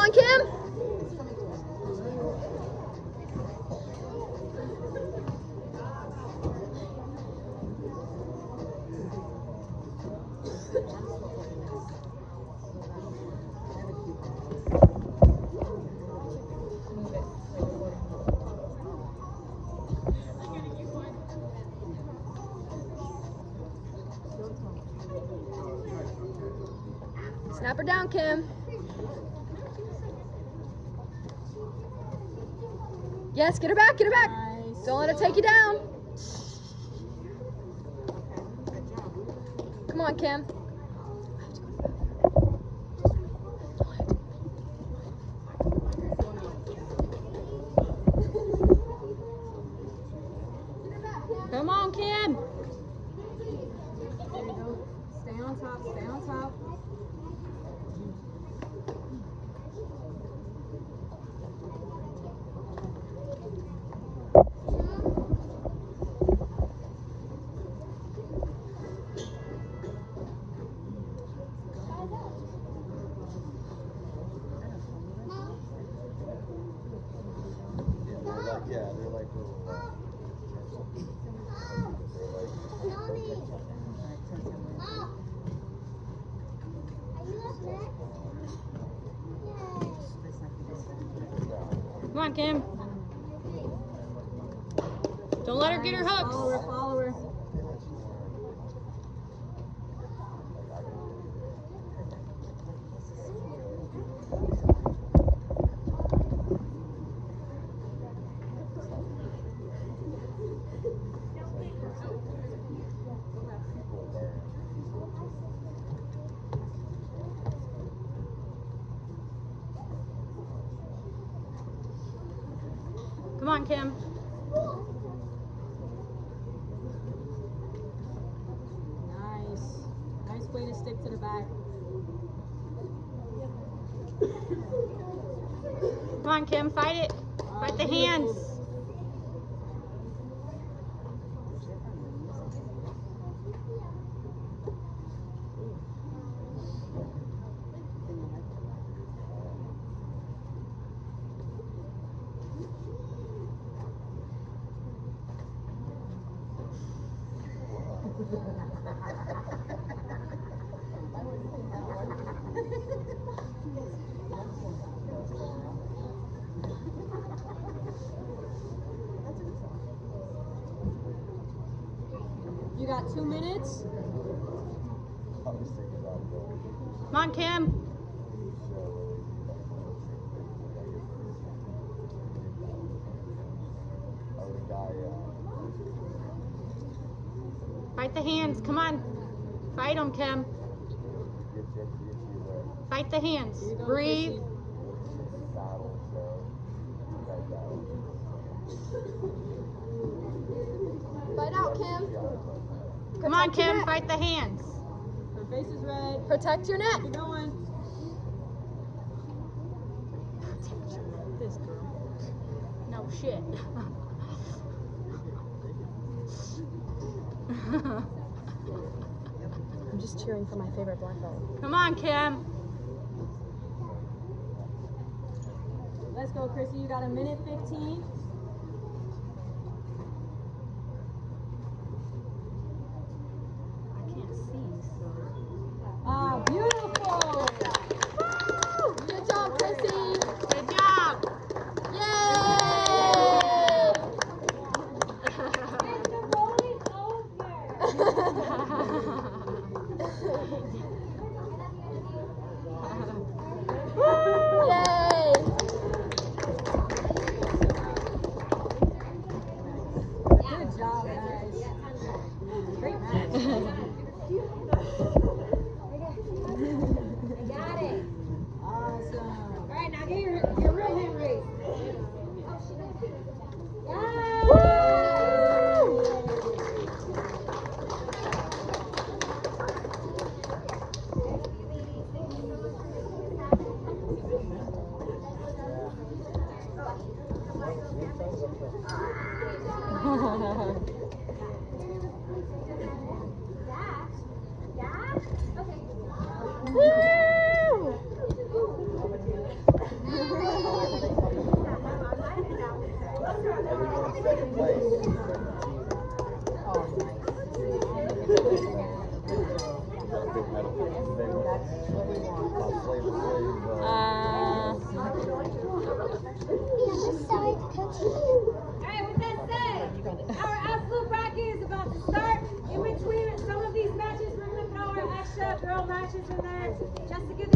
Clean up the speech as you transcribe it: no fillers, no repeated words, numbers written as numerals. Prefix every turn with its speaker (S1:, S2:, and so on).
S1: on, Kim. Snap her down, Kim. Yes, get her back, get her back. Nice. Don't let it take you down. Come on, Kim.
S2: Come on, Kim. There you go. Stay on top, stay on top.
S3: Yeah, they're like little.
S2: Come on, Kim. Don't let her get her hooks. Follow her, follow her. Come on, Kim. Nice. Nice way to stick to the back. Come on, Kim, fight it. Fight the hands. You got 2 minutes. Come on, Kim. Fight the hands. Come on. Fight them, Kim. Fight the hands. Breathe.
S1: Fight out, Kim.
S2: Come on, Kim. Fight the hands. Her face is red.
S1: Protect your neck.
S2: Keep going. Protect your neck. This girl. No shit.
S1: I'm just cheering for my favorite black belt.
S2: Come on, Kim. Let's go, Chrissy. You got 1:15. I can't see, so. Ah, beautiful.
S1: Woo! Good job, Chrissy.
S2: Good job.
S1: Yay! Yay!
S2: Good job, guys. Great match.
S4: I got it.
S2: Awesome.
S4: All right, now get your real hand raised.
S1: Woo!
S4: scratches in there just to give the